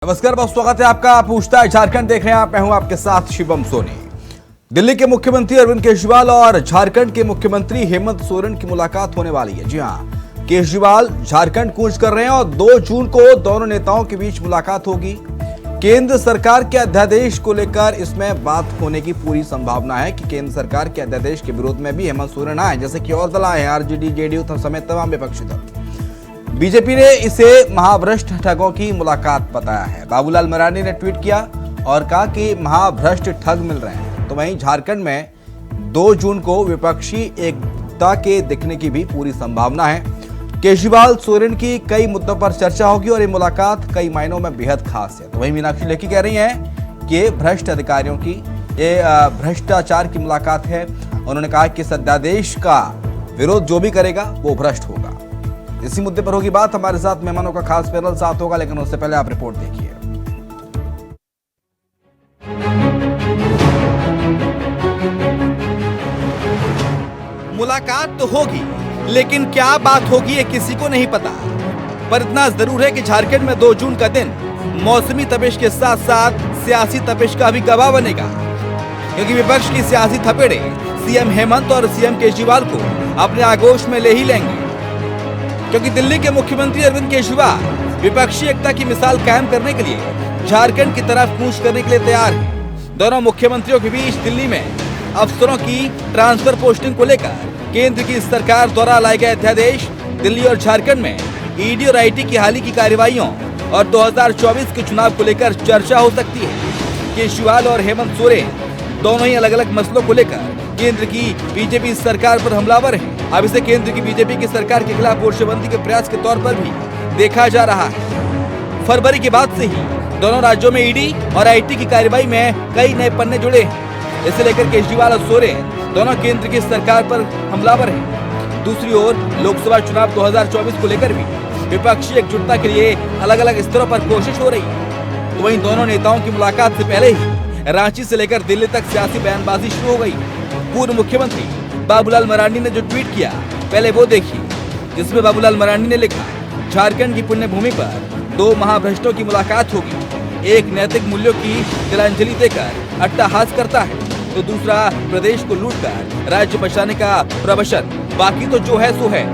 नमस्कार, बहुत स्वागत है आपका। पूछता है झारखंड देख रहे हैं आप, मैं हूं आपके साथ शिवम सोनी। दिल्ली के मुख्यमंत्री अरविंद केजरीवाल और झारखंड के मुख्यमंत्री हेमंत सोरेन की मुलाकात होने वाली है। जी हां, केजरीवाल झारखंड कूच कर रहे हैं और 2 जून को दोनों नेताओं के बीच मुलाकात होगी। केंद्र सरकार के अध्यादेश को लेकर इसमें बात होने की पूरी संभावना है कि केंद्र सरकार के अध्यादेश के विरोध में भी हेमंत सोरेन आए, जैसे कि और दल आए हैं, आरजेडी, जेडीयू समेत तमाम विपक्षी दल। बीजेपी ने इसे महाभ्रष्ट ठगों की मुलाकात बताया है। बाबूलाल मरांडी ने ट्वीट किया और कहा कि महाभ्रष्ट ठग मिल रहे हैं। तो वहीं झारखंड में 2 जून को विपक्षी एकता के दिखने की भी पूरी संभावना है। केजरीवाल सोरेन की कई मुद्दों पर चर्चा होगी और ये मुलाकात कई मायनों में बेहद खास है। तो वहीं मीनाक्षी लेखी कह रही हैं कि ये भ्रष्ट अधिकारियों की, ये भ्रष्टाचार की मुलाकात है। उन्होंने कहा कि इस अध्यादेश का विरोध जो भी करेगा वो भ्रष्ट होगा। इसी मुद्दे पर होगी बात। हमारे साथ मेहमानों का खास पैनल साथ होगा, लेकिन उससे पहले आप रिपोर्ट देखिए। मुलाकात तो होगी, लेकिन क्या बात होगी ये किसी को नहीं पता। पर इतना जरूर है कि झारखंड में 2 जून का दिन मौसमी तपिश के साथ साथ सियासी तपिश का भी गवाह बनेगा, क्योंकि विपक्ष की सियासी थपेड़े सीएम हेमंत और सीएम केजरीवाल को अपने आगोश में ले ही लेंगे। क्योंकि दिल्ली के मुख्यमंत्री अरविंद केजरीवाल विपक्षी एकता की मिसाल कायम करने के लिए झारखंड की तरफ कूच करने के लिए तैयार हैं। दोनों मुख्यमंत्रियों के बीच दिल्ली में अफसरों की ट्रांसफर पोस्टिंग को लेकर केंद्र की सरकार द्वारा लाए गए अध्यादेश, दिल्ली और झारखंड में ईडी और आईटी की हाल की कार्रवाइयों और 2024 के चुनाव को लेकर चर्चा हो सकती है। केजरीवाल और हेमंत सोरेन दोनों ही अलग अलग मसलों को लेकर केंद्र की बीजेपी सरकार पर हमलावर हैं। अब इसे केंद्र की बीजेपी की सरकार के खिलाफ मोर्चेबंदी के प्रयास के तौर पर भी देखा जा रहा है। फरवरी के बाद से ही दोनों राज्यों में ईडी और आईटी की कार्रवाई में कई नए पन्ने जुड़े हैं। इसे लेकर केजरीवाल और सोरेन दोनों केंद्र की सरकार पर हमलावर हैं। दूसरी ओर लोकसभा चुनाव 2024 को लेकर भी विपक्षी एकजुटता के लिए अलग अलग स्तरों पर कोशिश हो रही है। तो वहीं दोनों नेताओं की मुलाकात से पहले ही रांची से लेकर दिल्ली तक सियासी बयानबाजी शुरू हो गई। पूर्व मुख्यमंत्री बाबूलाल मरांडी ने जो ट्वीट किया, पहले वो देखिए, जिसमें बाबूलाल मरांडी ने लिखा, झारखंड की पुण्य भूमि पर 2 महाभ्रष्टों की मुलाकात होगी। एक नैतिक मूल्यों की तिलांजलि देकर अट्टहास करता है, तो दूसरा प्रदेश को लूटकर राज्य बचाने का प्रवचन। बाकी तो जो है सो है।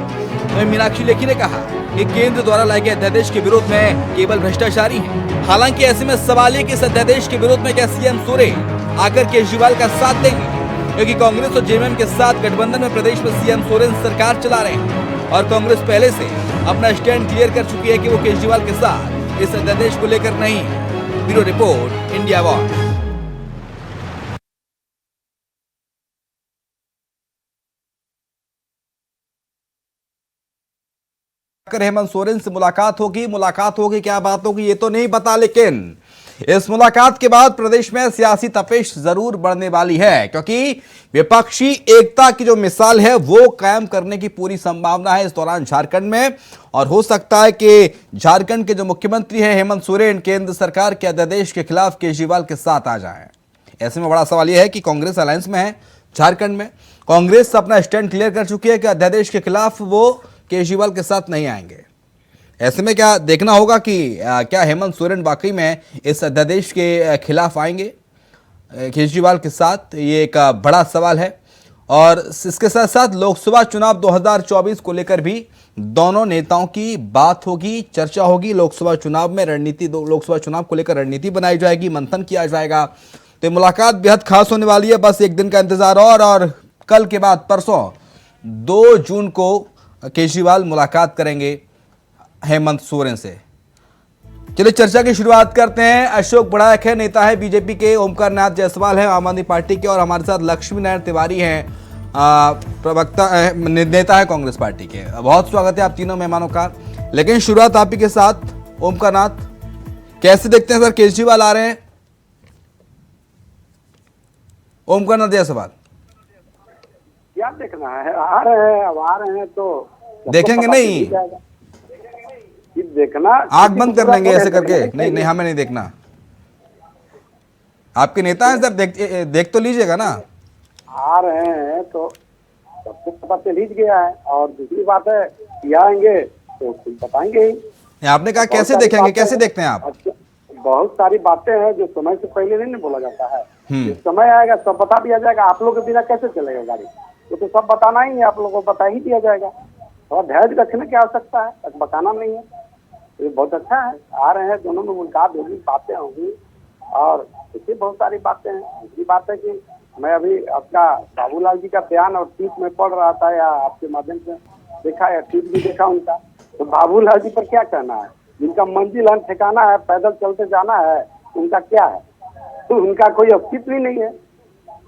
तो मीनाक्षी लेखी ने कहा कि केंद्र द्वारा लाए गए अध्यादेश के विरोध में केवल भ्रष्टाचारी है। हालांकि ऐसे में सवाल है कि इस अध्यादेश के विरोध में क्या सीएम सोरेन आकर केजरीवाल का साथ देंगे, क्योंकि कांग्रेस और जेएमएम के साथ गठबंधन में प्रदेश में सीएम सोरेन सरकार चला रहे हैं और कांग्रेस पहले से अपना स्टैंड क्लियर कर चुकी है कि वो केजरीवाल के साथ इस अध्यादेश को लेकर नहीं है। Bureau report, India watch. Hemant Soren से मुलाकात होगी, क्या बात होगी ये तो नहीं पता, लेकिन इस मुलाकात के बाद प्रदेश में सियासी तपिश जरूर बढ़ने वाली है, क्योंकि विपक्षी एकता की जो मिसाल है वो कायम करने की पूरी संभावना है इस दौरान झारखंड में। और हो सकता है कि झारखंड के जो मुख्यमंत्री हैं हेमंत सोरेन केंद्र सरकार के अध्यादेश के खिलाफ केजरीवाल के साथ आ जाएं। ऐसे में बड़ा सवाल यह है कि कांग्रेस अलायंस में है झारखंड में। कांग्रेस अपना स्टैंड क्लियर कर चुकी है कि अध्यादेश के खिलाफ वो केजरीवाल के साथ नहीं आएंगे। ऐसे में क्या देखना होगा कि क्या हेमंत सोरेन वाकई में इस अध्यादेश के खिलाफ आएंगे केजरीवाल के साथ, ये एक बड़ा सवाल है। और इसके साथ साथ लोकसभा चुनाव 2024 को लेकर भी दोनों नेताओं की बात होगी, चर्चा होगी। लोकसभा चुनाव में रणनीति, लोकसभा चुनाव को लेकर रणनीति बनाई जाएगी, मंथन किया जाएगा। तो मुलाकात बेहद खास होने वाली है। बस एक दिन का इंतजार और कल के बाद परसों 2 जून को केजरीवाल मुलाकात करेंगे हेमंत सोरेन से। चलिए चर्चा की शुरुआत करते हैं। अशोक बड़ायक है, नेता है बीजेपी के। ओमकार नाथ जायसवाल है आम आदमी पार्टी के, और हमारे साथ लक्ष्मी नारायण तिवारी हैं, प्रवक्ता नेता है कांग्रेस पार्टी के। बहुत स्वागत है आप तीनों मेहमानों का। लेकिन शुरुआत आप ही के साथ। ओमकार नाथ, कैसे देखते हैं सर केजरीवाल आ रहे हैं? ओमकार नाथ जायसवाल, क्या देखना है? आ रहे हैं, अब आ रहे हैं तो देखेंगे नहीं, देखना आंख बंद कर लेंगे ऐसे करके? नहीं नहीं, हमें नहीं देखना। आपके नेता हैं सर, देख तो लीजिएगा ना। आ रहे हैं तो सबको पता चल ही गया है। और दूसरी बात है कि आएंगे तो कुछ बताएंगे ही। आपने कहा कैसे देखेंगे, कैसे देखते हैं आप? बहुत सारी बातें हैं जो समय से पहले नहीं बोला जाता है। हम्म। इस समय आएगा सब बता दिया जाएगा। आप लोग के बिना कैसे चलेगा गाड़ी? वो तो सब बताना ही है, आप लोगों को बता ही दिया जाएगा। और धैर्य रखने की आवश्यकता है, बस बताना नहीं है। ये बहुत अच्छा है, आ रहे हैं, दोनों में मुलाकात होगी, बातें होंगी और इससे बहुत सारी बातें हैं। दूसरी बात है कि मैं अभी आपका बाबूलाल जी का बयान और ट्वीट में पढ़ रहा था या आपके माध्यम से देखा या ट्वीट भी देखा उनका, तो बाबूलाल जी पर क्या कहना है? जिनका मंजिल है, ठिकाना है, पैदल चलते जाना है, उनका क्या है? तो उनका कोई अस्तित्व ही नहीं है।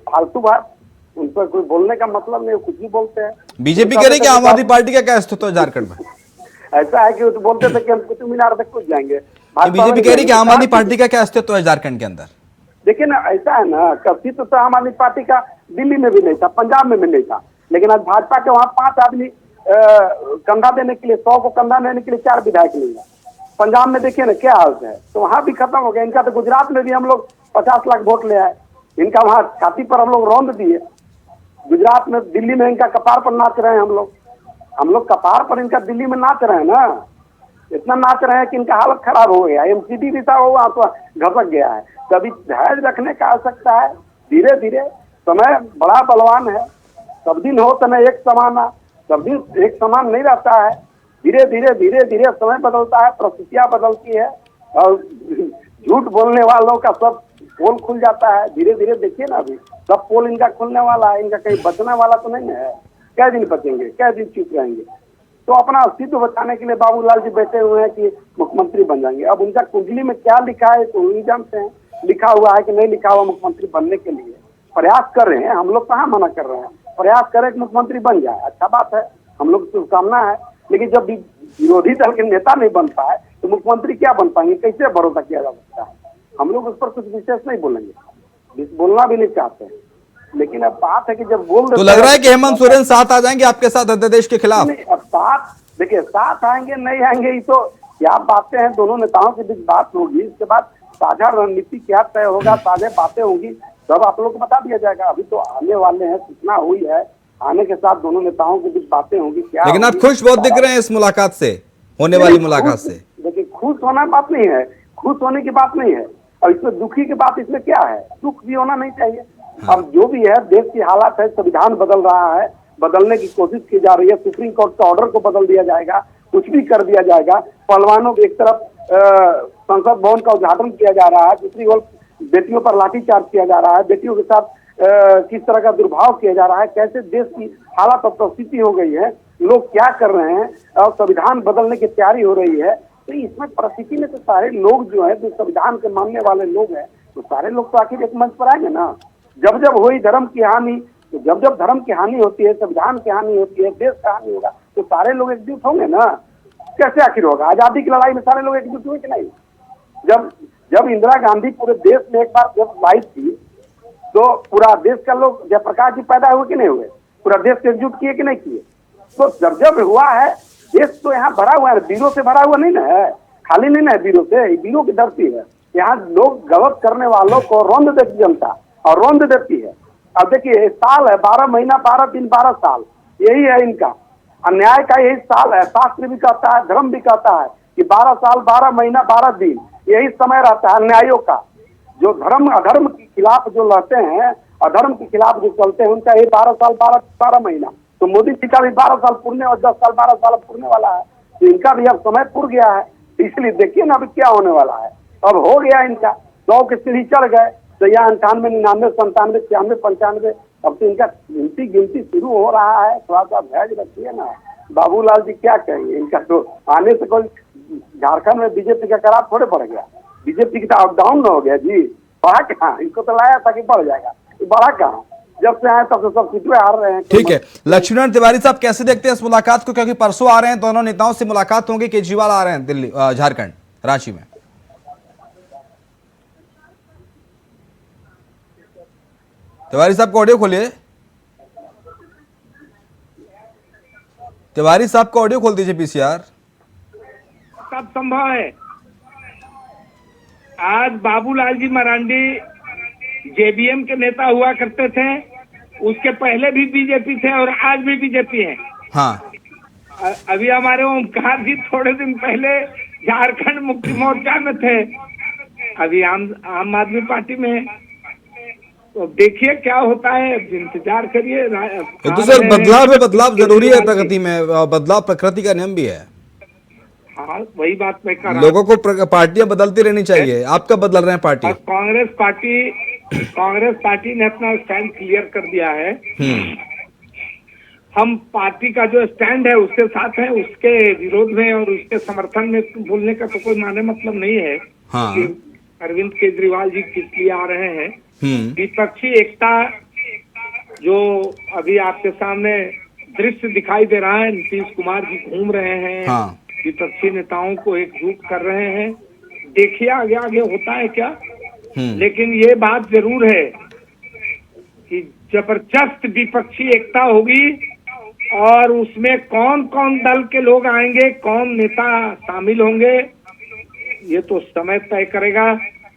फालतू बात, उन पर कोई बोलने का मतलब नहीं, कुछ भी बोलते हैं। बीजेपी कह रही कि आम आदमी पार्टी का क्या अस्तित्व है झारखंड में? ऐसा है कि वो तो बोलते थे कि हम कुतुब मीनार तक कुछ जाएंगे। बीजेपी कह रही कि आम आदमी पार्टी का क्या अस्तित्व है झारखंड के अंदर? देखिए ना, ऐसा है ना, अस्तित्व तो आम आदमी पार्टी का दिल्ली में भी नहीं था, पंजाब में भी नहीं था, लेकिन आज भाजपा के वहाँ 5 आदमी कंधा देने के लिए, 100 को कंधा देने के लिए 4 विधायक नहीं है। पंजाब में देखिए ना क्या हाल है, तो वहाँ भी खत्म हो गया। इनका तो गुजरात में भी हम लोग 50 लाख वोट ले आए, इनका वहाँ छाती पर हम लोग रौंद दिए। गुजरात में, दिल्ली में इनका कपार पर नाच रहे हैं हम लोग कपार पर इनका दिल्ली में नाच रहे हैं ना। इतना नाच रहे हैं कि इनका हालत खराब हो गया। एमसीडी भी था, वो वहाँ तो घसक गया है। तभी धैर्य रखने का आवश्यकता है। धीरे धीरे, समय बड़ा बलवान है, सब दिन हो समय एक समान, सब दिन एक समान नहीं रहता है। धीरे धीरे धीरे धीरे समय बदलता है, परिस्थितियां बदलती है और झूठ बोलने वालों का सब पोल खुल जाता है। धीरे धीरे देखिए ना, अभी सब पोल इनका खुलने वाला है। इनका कहीं बचने वाला तो नहीं है। क्या दिन बचेंगे, क्या दिन चुप रहेंगे? तो अपना अस्तित्व बचाने के लिए बाबूलाल जी बैठे हुए हैं कि मुख्यमंत्री बन जाएंगे। अब उनका कुंडली में क्या लिखा है तो नहीं जानते हैं। लिखा हुआ है कि नहीं लिखा हुआ, मुख्यमंत्री बनने के लिए प्रयास कर रहे हैं। हम लोग कहाँ मना कर रहे हैं, प्रयास करें कि मुख्यमंत्री बन जाए, अच्छा बात है, हम लोग की शुभकामना है। लेकिन जब विरोधी दल के नेता नहीं बन पाए तो मुख्यमंत्री क्या बन पाएंगे? कैसे भरोसा किया जा सकता है? हम लोग उस पर कुछ विशेष नहीं बोलेंगे, बोलना भी नहीं चाहते हैं। लेकिन अब बात है कि जब बोल तो लग रहा है कि हेमंत सोरेन साथ आ जाएंगे आपके साथ अध्यादेश के खिलाफ? अब साथ देखिए, साथ आएंगे नहीं आएंगे, ये तो क्या बातें हैं, दोनों नेताओं के बीच बात होगी। इसके बाद साझा रणनीति क्या तय होगा, साझा बातें होंगी, सब आप लोग को बता दिया जाएगा। अभी तो आने वाले हैं, सूचना हुई है, आने के साथ दोनों नेताओं के बीच बातें होंगी। क्या लेकिन आप खुश बहुत दिख रहे हैं इस मुलाकात से, होने वाली मुलाकात से। देखिए, खुश होना बात नहीं है, खुश होने की बात नहीं है। और इसमें दुखी की बात इसमें क्या है? दुख भी होना नहीं चाहिए। अब जो भी है, देश की हालत है, संविधान बदल रहा है, बदलने की कोशिश की जा रही है। सुप्रीम कोर्ट का ऑर्डर को बदल दिया जाएगा, कुछ भी कर दिया जाएगा। पहलवानों की एक तरफ संसद भवन का उद्घाटन किया जा रहा है, दूसरी ओर बेटियों पर लाठीचार्ज किया जा रहा है, बेटियों के साथ किस तरह का दुर्भाव किया जा रहा है, कैसे देश की हालत और परिस्थिति हो गई है, लोग क्या कर रहे हैं और संविधान बदलने की तैयारी हो रही है। तो इसमें परिस्थिति में तो सारे लोग जो है, जो संविधान के मानने वाले लोग हैं, तो सारे लोग तो आखिर एक मंच पर आएंगे ना। जब जब हुई धर्म की हानि, तो जब जब धर्म की हानि होती है, संविधान की हानि होती है, देश का हानि होगा, तो सारे लोग एकजुट होंगे ना। कैसे आखिर होगा? आजादी की लड़ाई में सारे लोग एकजुट हुए कि नहीं? जब इंदिरा गांधी पूरे देश में एक बार जब लाई थी, तो पूरा देश का लोग, जयप्रकाश जी पैदा हुए कि नहीं हुए? पूरा देश को एकजुट किए कि नहीं किए? तो जब जब हुआ है, देश तो यहाँ भरा हुआ है, वीरों से भरा हुआ नहीं ना है, खाली नहीं ना है वीरों से, वीरों की धरती है। यहाँ लोग गलत करने वालों को रौंद देती जनता, और रौंद देती है। अब देखिए, साल है, 12 महीना 12 दिन 12 साल, यही है इनका अन्याय का, यही साल है। शास्त्र भी कहता है, धर्म भी कहता है कि 12 साल 12 महीना 12 दिन, यही समय रहता है अन्यायों का। जो धर्म अधर्म के खिलाफ जो लड़ते हैं, अधर्म के खिलाफ जो चलते हैं, उनका ये 12 साल 12 महीना। तो मोदी जी का भी 12 साल पूर्णे और 10 साल 12 साल पूर्णे वाला है, तो इनका भी अब समय पूर गया है। इसलिए देखिए ना अभी क्या होने वाला है। अब हो गया इनका, 100 की सीढ़ी चढ़ गए, तो यहाँ 98, 99, 97, 96, 95, अब तो इनका गिनती शुरू हो रहा है। थोड़ा सा धैर्य रखिए ना। बाबूलाल जी क्या कहेंगे? इनका तो आने से कोई झारखंड में बीजेपी का करार थोड़े बढ़ गया, बीजेपी की तो अप डाउन हो गया जी। बढ़ा कहाँ? इनको तो लाया था कि बढ़ जाएगा, बढ़ा कहाँ? जब से आए तब से सब सीटें हार रहे हैं। ठीक है, लक्ष्मीनारायण तिवारी साहब कैसे देखते हैं इस मुलाकात को? क्योंकि परसों आ रहे हैं, दोनों नेताओं से मुलाकात होंगी, केजरीवाल आ रहे हैं दिल्ली, झारखंड, रांची में। तिवारी साहब को ऑडियो खोलिए, तिवारी साहब को ऑडियो खोल दीजिए पीसीआर। कब संभव है? आज बाबूलाल जी मरांडी जेबीएम के नेता हुआ करते थे, उसके पहले भी बीजेपी थे और आज भी बीजेपी है। हाँ, अभी हमारे ओमकार जी थोड़े दिन पहले झारखंड मुक्ति मोर्चा में थे। अभी आम आदमी पार्टी में है। तो देखिए क्या होता है, इंतजार करिए। ये तो सर बदलाव है, बदलाव जरूरी है प्रगति में, बदलाव प्रकृति का नियम भी है। हाँ, वही बात मैं कर रहा हूँ। लोगों को पार्टियां बदलती रहनी चाहिए। आप कब बदल रहे हैं पार्टी? और कांग्रेस पार्टी ने अपना स्टैंड क्लियर कर दिया है। हम पार्टी का जो स्टैंड है उसके साथ है, उसके विरोध में और उसके समर्थन में बोलने का तो कोई माने मतलब नहीं है। हाँ। कि अरविंद केजरीवाल जी किस लिए आ रहे हैं। विपक्षी एकता जो अभी आपके सामने दृश्य दिखाई दे रहा है, नीतीश कुमार जी घूम रहे हैं। हाँ। विपक्षी नेताओं को एकजुट कर रहे हैं। देखिए आगे आगे होता है क्या। लेकिन ये बात जरूर है कि जबरदस्त विपक्षी एकता होगी और उसमें कौन कौन दल के लोग आएंगे, कौन नेता शामिल होंगे, ये तो समय तय करेगा।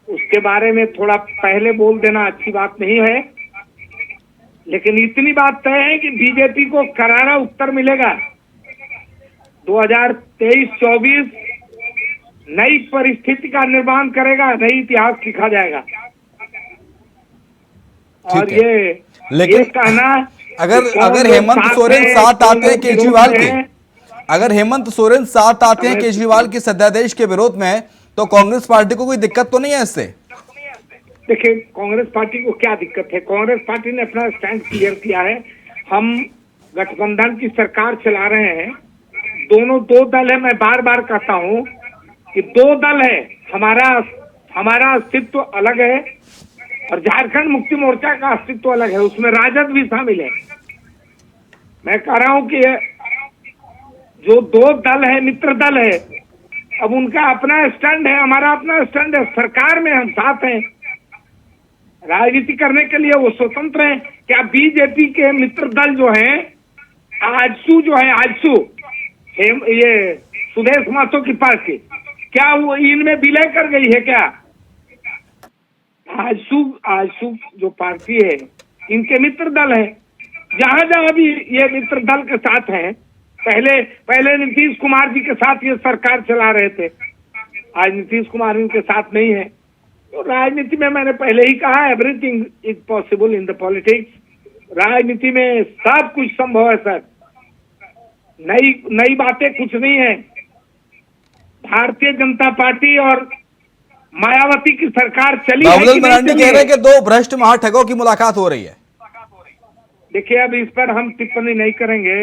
उसके बारे में थोड़ा पहले बोल देना अच्छी बात नहीं है। लेकिन इतनी बात तय है कि बीजेपी को करारा उत्तर मिलेगा। 2023-24 नई परिस्थिति का निर्माण करेगा, नई इतिहास लिखा जाएगा। और लेकिन ये कहना अगर हेमंत सोरेन साथ आते हैं केजरीवाल के, अगर हेमंत सोरेन साथ आते हैं केजरीवाल के सत्यादेश के विरोध में, तो कांग्रेस पार्टी को कोई दिक्कत तो नहीं है इससे? देखिए कांग्रेस पार्टी को क्या दिक्कत है। कांग्रेस पार्टी ने अपना स्टैंड क्लियर किया है। हम गठबंधन की सरकार चला रहे हैं। दोनों दो दल है। मैं बार बार कहता हूँ कि दो दल है। हमारा अस्तित्व अलग है और झारखंड मुक्ति मोर्चा का अस्तित्व अलग है। उसमें राजद भी शामिल है। मैं कह रहा हूँ कि जो दो दल है, मित्र दल है, अब उनका अपना स्टैंड है, हमारा अपना स्टैंड है। सरकार में हम साथ हैं। राजनीति करने के लिए वो स्वतंत्र हैं। क्या बीजेपी के मित्र दल जो हैं, आजसू जो है, आजसू ये सुदेश महतो की पार्टी, क्या वो इनमें विलय कर गई है क्या? आजसू जो पार्टी है, इनके मित्र दल है। जहां जहां भी ये मित्र दल के साथ हैं, पहले नीतीश कुमार जी के साथ ये सरकार चला रहे थे। आज नीतीश कुमार इनके साथ नहीं है। तो राजनीति में मैंने पहले ही कहा, everything is possible in the politics. राजनीति में सब कुछ संभव है सर। नई बातें कुछ नहीं है। भारतीय जनता पार्टी और मायावती की सरकार चली है कि नहीं मरांडी कह रहे हैं कि दो भ्रष्ट महाठगों की मुलाकात हो रही है। देखिए अब इस पर हम टिप्पणी नहीं करेंगे।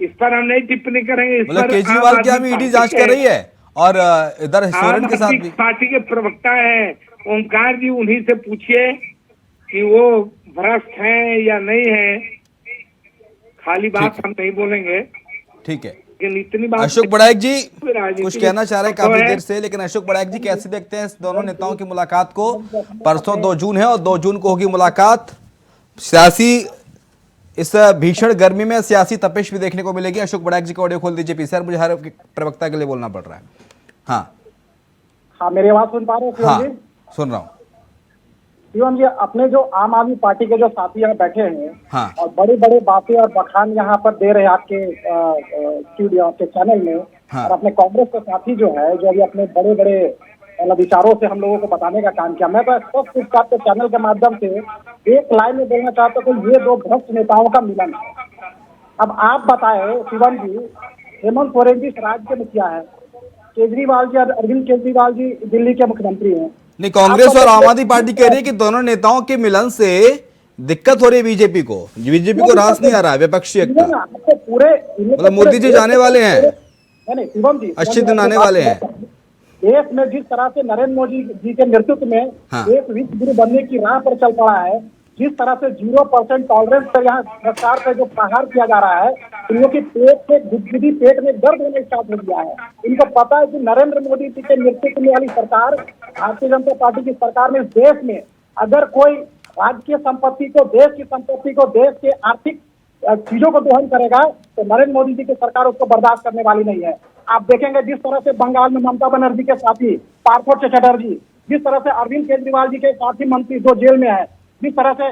मतलब केजरीवाल की अभी ईडी जांच कर रही है और इधर सोरेन के साथ भी पार्टी के प्रवक्ता है ओमकार जी, उन्हीं से पूछिए कि वो भ्रष्ट हैं या नहीं है। खाली बात हम नहीं बोलेंगे। ठीक है। लेकिन इतनी बात अशोक बड़ायक जी कुछ कहना चाह रहे हैं काफी देर से, लेकिन अशोक बड़ायक जी कैसे देखते हैं इस दोनों नेताओं की मुलाकात को? परसों 2 जून है और 2 जून को होगी मुलाकात। इस भीषण गर्मी में सियासी तपिश भी देखने को मिलेगी। अशोक बड़ायक जी का ऑडियो खोल दीजिए पीसीआर, मुझे हर प्रवक्ता के लिए बोलना पड़ रहा है। हाँ मेरी आवाज सुन पा रहे हो? हाँ सुन रहा हूँ। शिवम जी, अपने जो आम आदमी पार्टी के जो साथी यहाँ बैठे हैं, हाँ। और बड़ी बड़ी बातें और बखान यहाँ पर दे रहे हैं आपके स्टूडियो, आपके चैनल में, हाँ। और अपने कांग्रेस के साथी जो है, जो अभी अपने बड़े बड़े विचारों से हम लोगों को बताने का काम किया। मैं तो सिर्फ आपके चैनल के माध्यम से एक लाइन में बोलना चाहता हूँ कि ये दो भ्रष्ट नेताओं का मिलन है। अब आप बताए शिवम जी, हेमंत सोरेन जी राज्य के मुखिया है, केजरीवाल जी, अरविंद केजरीवाल जी दिल्ली के मुख्यमंत्री हैं। नहीं, कांग्रेस और आम आदमी पार्टी कह रही है कि दोनों नेताओं के मिलन से दिक्कत हो रही है बीजेपी को रास नहीं आ रहा है विपक्षी एकता। पूरे मतलब मोदी जी जाने वाले हैं, नहीं शिवम जी, अच्छे दिन आने वाले हैं। देश में जिस तरह से नरेंद्र मोदी जी के नेतृत्व में देश विश्व गुरु बनने की राह पर चल पड़ा है, जिस तरह से 0% टॉलरेंस पर यहाँ सरकार पर जो प्रहार किया जा रहा है, इन लोगों की पेट में दर्द होने स्टार्ट हो गया है। इनको पता है कि नरेंद्र मोदी जी के नेतृत्व में वाली सरकार, भारतीय जनता पार्टी की सरकार में इस देश में अगर कोई राज्य की संपत्ति को, देश की संपत्ति को, देश के आर्थिक चीजों को दोहन करेगा, तो नरेंद्र मोदी जी की सरकार उसको बर्दाश्त करने वाली नहीं है। आप देखेंगे जिस तरह से बंगाल में ममता बनर्जी के साथी पार्थो चटर्जी, जिस तरह से अरविंद केजरीवाल जी के साथी मंत्री जो जेल में है, जिस तरह से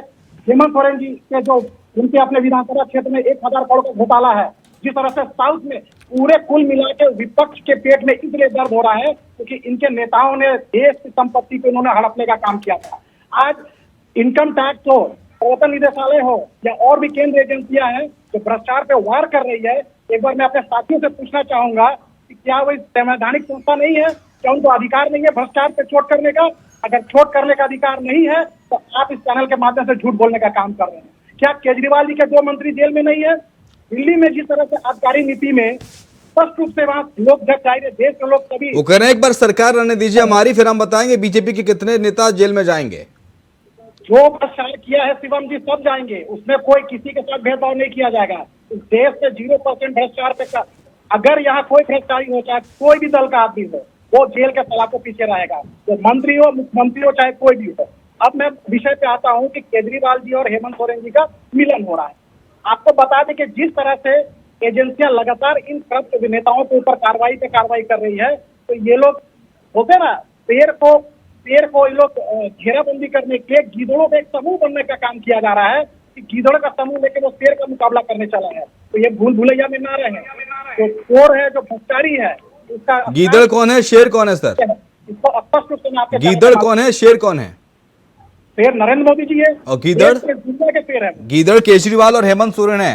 हेमंत सोरेन जी के जो उनके अपने विधानसभा क्षेत्र में 1000 करोड़ का घोटाला है, जिस तरह से साउथ में पूरे कुल मिला के विपक्ष के पेट में इसलिए दर्द हो रहा है क्योंकि इनके नेताओं ने देश की संपत्ति को इन्होंने हड़पने का काम किया था। आज इनकम टैक्स हो, प्रवर्तन निदेशालय हो या और भी केंद्र एजेंसियां हैं जो भ्रष्टाचार पे वार कर रही है। एक बार मैं अपने साथियों से पूछना चाहूंगा कि क्या वही संवैधानिक संस्था नहीं है? क्या उनको अधिकार नहीं है भ्रष्टाचार पे चोट करने का? अगर चोट करने का अधिकार नहीं है तो आप इस चैनल के माध्यम से झूठ बोलने का काम कर रहे हैं। क्या केजरीवाल जी के 2 मंत्री जेल में नहीं है? दिल्ली में जिस तरह से आबकारी नीति में स्पष्ट रूप से वहां लोग जब चाहिए देश के लोग सभी वो कह रहे हैं एक बार सरकार रहने दीजिए हमारी, फिर हम बताएंगे बीजेपी के कितने नेता जेल में जाएंगे। जो भ्रष्टाचार किया है शिवम जी सब जाएंगे, उसमें कोई किसी के साथ भेदभाव नहीं किया जाएगा। इस देश से 0% भ्रष्टाचार पे अगर यहाँ कोई भ्रष्टाचारी हो चाहे कोई भी दल का आदमी हो वो जेल के सलाखों पीछे रहेगा, तो मंत्री हो मुख्यमंत्री हो चाहे कोई भी हो। अब मैं विषय पे आता हूँ कि केजरीवाल जी और हेमंत सोरेन जी का मिलन हो रहा है। आपको बता दें कि जिस तरह से एजेंसियां लगातार इन करप्ट नेताओं के ऊपर कार्रवाई पे कार्रवाई कर रही है, तो ये लोग होते ना पेड़ को ये लोग घेराबंदी करने के लिए गीदड़ों का एक समूह बनने का काम किया जा रहा है कि गीदड़ का समूह लेकर वो शेर का मुकाबला करने चला है। तो ये भूल भुलैया में ना रहे, जो चोर है जो भ्रष्टाचारी है उसका गीदड़ कौन है शेर कौन है सर? इसको स्पष्ट रूप से मैं आपके गीदड़ कौन है शेर कौन है? शेर नरेंद्र मोदी जी है और गीदड़ के शेर है। गीदड़ केजरीवाल और हेमंत सोरेन है।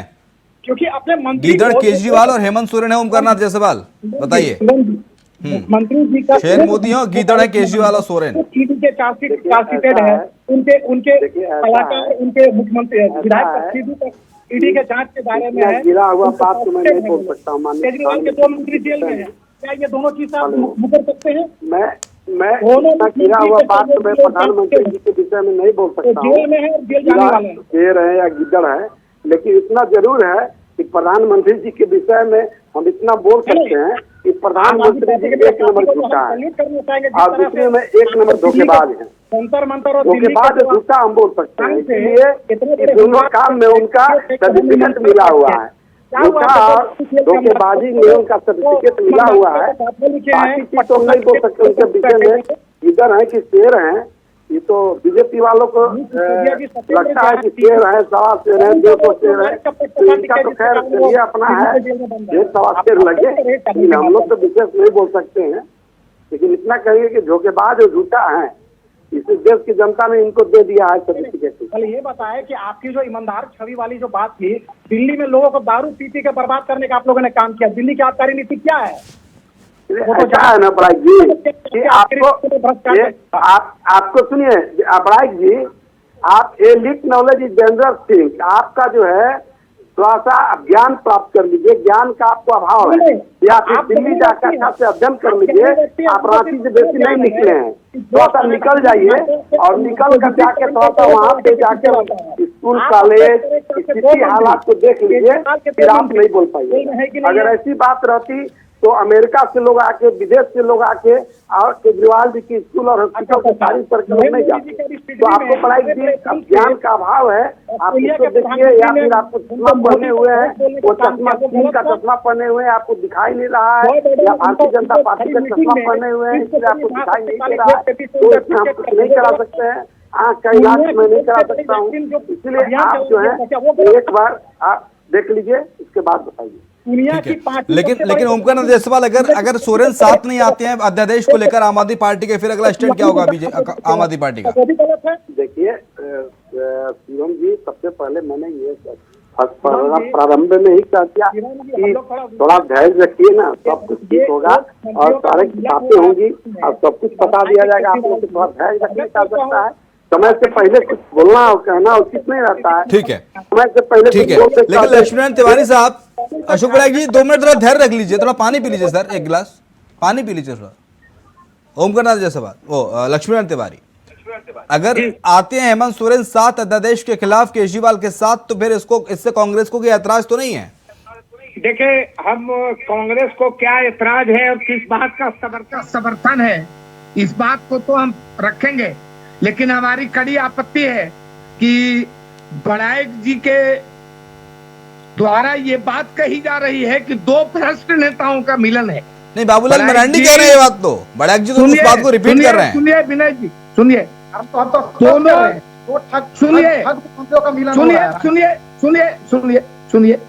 क्योंकि अपने मंत्री गीदड़ केजरीवाल और हेमंत सोरेन है। ओमकारनाथ जायसवाल बताइए। मंत्री जी का शेर मोदी है और गीदड़ है केजरीवाल और सोरेन। ईडी के चार्जशीटेड है, उनके कलाकार उनके मुख्यमंत्री विधायक ईडी के जांच के दायरे में है। गिरा हुआ बात तो मैं नहीं बोल सकता हूँ। केजरीवाल के 2 मंत्री जेल में है, क्या ये दोनों चीज आप मुकर सकते हैं? मैं गिरा हुआ बात तो मैं प्रधानमंत्री जी के विषय में नहीं बोल सकता हूँ। जेल में है और जेल जाने वाले हैं। शेर है या गिद्दड़ है, लेकिन इतना जरूर है कि प्रधानमंत्री जी के विषय में हम इतना बोल सकते हैं कि प्रधानमंत्री जी 1 नंबर झूठा है और दूसरे में 1 नंबर धोखेबाज है। धोखेबाज झूठा हम बोल सकते हैं, इसलिए दोनों काम में उनका सर्टिफिकेट मिला हुआ है। झूठा और धोखेबाजी में उनका सर्टिफिकेट मिला हुआ है। बाकी चीज तो नहीं बोल सकते उनके विषय में गिद्दड़ है कि शेर है। ये तो बीजेपी वालों को लगता है कि शेर है, 1.25 शेर है, 200 शेर है, तो इनका तो खैर चलिए अपना है, 1.25 शेर लगे, लेकिन हम लोग तो विशेष नहीं बोल सकते हैं। लेकिन इतना कहेंगे कि धोखेबाज और झूठा है, इस देश की जनता ने इनको दे दिया है सर्टिफिकेट। कल ये बताया कि आपकी जो ईमानदार छवि वाली जो बात थी, दिल्ली में लोगों को दारू पी के बर्बाद करने का आप लोगों ने काम किया। दिल्ली की आबकारी नीति क्या है? ऐसा है ना पराग जी कि आपको सुनिए पराग जी, आप a little knowledge is dangerous thing. आपका जो है थोड़ा सा ज्ञान प्राप्त कर लीजिए, ज्ञान का आपको अभाव है, या फिर दिल्ली जाकर अच्छा से अध्ययन कर लीजिए। आप रांची से बेसी नहीं निकले हैं, थोड़ा सा निकल जाइए और निकल कर जाके थोड़ा सा वहाँ पे जाके स्कूल कॉलेज स्थिति हालात को देख लीजिए, फिर आप नहीं बोल पाइए। अगर ऐसी बात रहती तो अमेरिका से लोग आके, विदेश से लोग आके और केजरीवाल जी की स्कूल और हॉस्पिटल की तारीफ करके नहीं जाते। तो आपको पढ़ाई ज्ञान का अभाव है। आप इसको देखिए, या फिर आपको चश्मा पहने हुए हैं, वो चश्मा स्टील का चश्मा पहने हुए हैं, आपको दिखाई नहीं रहा है, या भारतीय जनता पार्टी का चश्मा पहने हुए हैं इसलिए आपको दिखाई नहीं दे रहा है। तो इसमें हम कुछ नहीं करा सकते हैं, आँख का इलाज मैं नहीं करा सकता हूँ। इसलिए आप जो है एक बार आप देख लीजिए, उसके बाद बताइए। लेकिन ओमकारनाथ जायसवाल, अगर सोरेन साथ नहीं आते हैं अध्यादेश को लेकर आम आदमी पार्टी के, फिर अगला स्टेट क्या होगा आम आदमी पार्टी का? देखिए शिवम जी, सबसे पहले मैंने ये प्रारंभ में ही कह दिया कि थोड़ा धैर्य रखिए ना, सब कुछ ठीक होगा और सारे बातें होंगी और सब कुछ बता दिया जाएगा। आप लोग थोड़ा धैर्य रखने का सकता है, समय से पहले कुछ बोलना और कहना उचित नहीं रहता है। ठीक है, समय से पहले ठीक है। लेकिन लक्ष्मीनारायण तिवारी साहब, अशोक पराग जी 2 मिनट थोड़ा धैर्य रख लीजिए, थोड़ा पानी पी लीजिए सर, 1 गिलास पानी पी लीजिए थोड़ा। ओमकारनाथ जायसवाल, वो लक्ष्मीनारायण तिवारी, अगर आते हैं हेमंत सोरेन 7 अध्यादेश के खिलाफ केजरीवाल के साथ, तो फिर इससे कांग्रेस को कोई ऐतराज तो नहीं है? देखिए, हम कांग्रेस को क्या ऐतराज है और किस बात का समर्थन है, इस बात को तो हम रखेंगे, लेकिन हमारी कड़ी आपत्ति है कि बड़ाइक जी के द्वारा ये बात कही जा रही है कि 2 भ्रष्ट नेताओं का मिलन है। नहीं, बाबूलाल मरांडी कह रहे हैं ये बात, तो बड़ाइक जी तो उस बात को रिपीट कर रहे हैं। सुनिए विनय जी, सुनिए,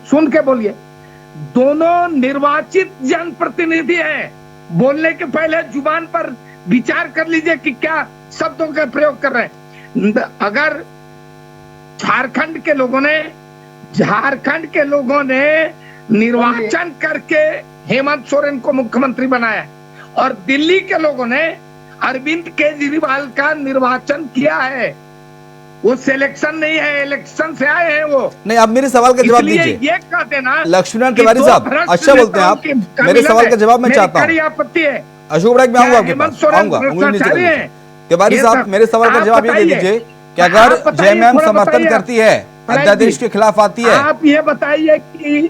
सुन के बोलिए, दोनों निर्वाचित जनप्रतिनिधि हैं। बोलने के पहले जुबान पर विचार कर लीजिए कि क्या शब्दों का प्रयोग कर रहे हैं। अगर झारखंड के लोगों ने निर्वाचन करके हेमंत सोरेन को मुख्यमंत्री बनाया और दिल्ली के लोगों ने अरविंद केजरीवाल का निर्वाचन किया है। वो सिलेक्शन नहीं है, इलेक्शन से आए हैं वो। नहीं, आप मेरे सवाल का जवाब दीजिए। ये कहते ना लक्ष्मीनारायण तिवारी साहब, अच्छा बोलते हैं आप, मेरे सवाल का जवाब मैं चाहता हूँ। आपत्ति है अशोक ब्रैक में आऊंगा आपके पास, आऊंगा। तिवारी साहब, मेरे सवाल का जवाब ये दे दीजिए कि अगर जेएमएम समर्थन करती है, अध्यादेश के खिलाफ आती है, आप ये बताइए कि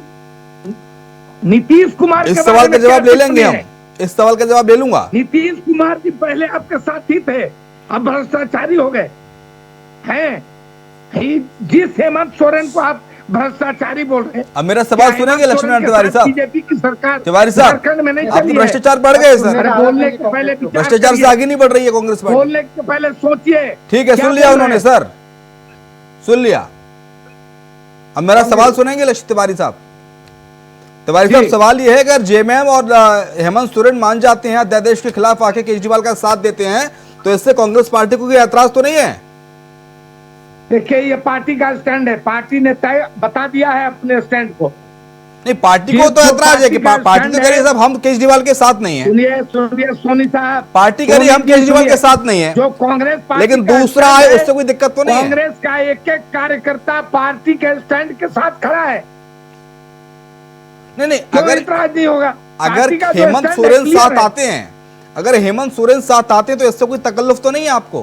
नीतीश कुमार इस सवाल का जवाब ले लेंगे हम, इस सवाल का जवाब ले लूंगा। नीतीश कुमार जी पहले आपके साथ ही थे, अब भ्रष्टाचारी हो गए हैं। जिस हेमंत सोरेन को आप भ्रष्टाचारी बोल रहे हैं, अब मेरा सवाल सुनेंगे लक्ष्मीनारायण तिवारी साहब? बीजेपी की सरकार तिवारी साहब, झारखंड में नहीं आप चली है। भ्रष्टाचार बढ़ गए सर, बोलने के पहले भ्रष्टाचार से आगे नहीं बढ़ रही है कांग्रेस पार्टी। बोलने के पहले सोचिए। ठीक है, सुन लिया उन्होंने सर, सुन लिया। अब मेरा सवाल सुनेंगे लक्ष्य तिवारी साहब? तिवारी साहब, सवाल ये है, अगर जेएमएम और हेमंत सोरेन मान जाते हैं, अध्यादेश के खिलाफ आके केजरीवाल का साथ देते हैं, तो इससे कांग्रेस पार्टी को कोई ऐतराज तो नहीं है? देखिए, ये पार्टी का स्टैंड है, पार्टी ने तय बता दिया है अपने स्टैंड को। नहीं, पार्टी को तो ऐतराज है कि पार्टी तो कह रही है साहब हम केजरीवाल के साथ नहीं है। सुनिए सोनी साहब, पार्टी कह रही है हम केजरीवाल के साथ नहीं है, जो कांग्रेस पार्टी लेकिन दूसरा है उससे कोई दिक्कत तो नहीं है। कांग्रेस का एक एक कार्यकर्ता पार्टी के स्टैंड के साथ खड़ा है। नहीं, अगर इतराज नहीं होगा। अगर हेमंत सोरेन साथ आते हैं, अगर हेमंत सोरेन साथ आते हैं, तो इससे कोई तकल्लुफ तो नहीं है आपको,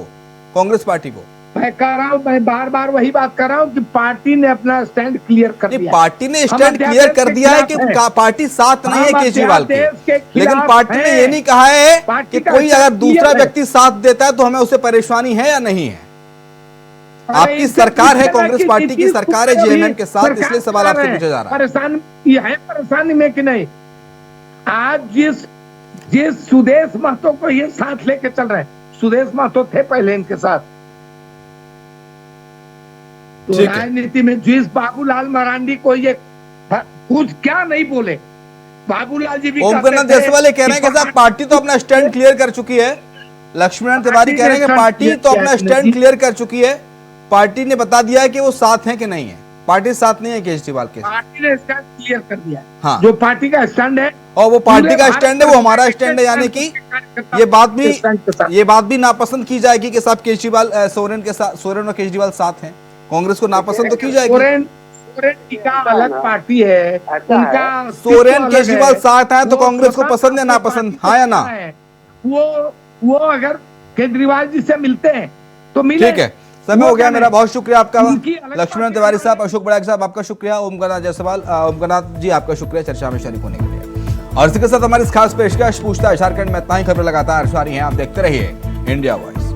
कांग्रेस पार्टी को? मैं कह रहा हूँ, मैं बार बार वही बात कर रहा हूँ कि पार्टी ने अपना स्टैंड क्लियर कर दिया। पार्टी ने स्टैंड क्लियर कर दिया है कि पार्टी साथ नहीं है केजरीवाल के, लेकिन पार्टी ने ये नहीं कहा है कि कोई अगर दूसरा व्यक्ति साथ देता है तो हमें उसे परेशानी है या नहीं है। आपकी सरकार है, कांग्रेस पार्टी की सरकार है जेएमएम के साथ, इसलिए सवाल आपसे पूछा जा रहा है। परेशानी में कि नहीं? आज जिस सुदेश महतो को ये साथ लेके चल रहे हैं, सुदेश महतो थे पहले इनके साथ, तो राजनीति में जिस बाबूलाल मरांडी को ये कुछ क्या नहीं बोले, बाबूलाल जी भी ओमकरनाथ जायसवाल कह रहे हैं कि साहब पार्टी तो अपना स्टैंड क्लियर कर चुकी है। लक्ष्मीनारायण तिवारी कह रहे हैं कि पार्टी तो अपना स्टैंड क्लियर कर चुकी है, पार्टी ने बता दिया है कि वो साथ है कि नहीं है, पार्टी साथ नहीं है केजरीवाल के। पार्टी ने स्टैंड क्लियर कर दिया है। हाँ, जो पार्टी का स्टैंड है, और वो पार्टी का स्टैंड है, वो हमारा स्टैंड है, यानी कि ये बात भी नापसंद की जाएगी कि साहब केजरीवाल सोरेन के साथ, सोरेन और केजरीवाल साथ हैं, कांग्रेस को नापसंद तो की जाएगी। सोरेन की अलग पार्टी है, उनका सोरेन केजरीवाल साथ है तो कांग्रेस को पसंद है नापसंद, हाँ या ना? वो अगर केजरीवाल जी से मिलते हैं तो मिले। ठीक है, समय हो गया मेरा, बहुत शुक्रिया आपका लक्ष्मीनारायण तिवारी साहब, अशोक ब्रैक साहब आपका शुक्रिया, ओमकरनाथ जायसवाल, ओमकरनाथ जी आपका शुक्रिया चर्चा में शरीक होने के लिए। और इसी के साथ हमारी इस खास पेशकश पूछताछ झारखंड में इतना ही। खबरें लगातार जारी हैं, आप देखते रहिए इंडिया वॉइस।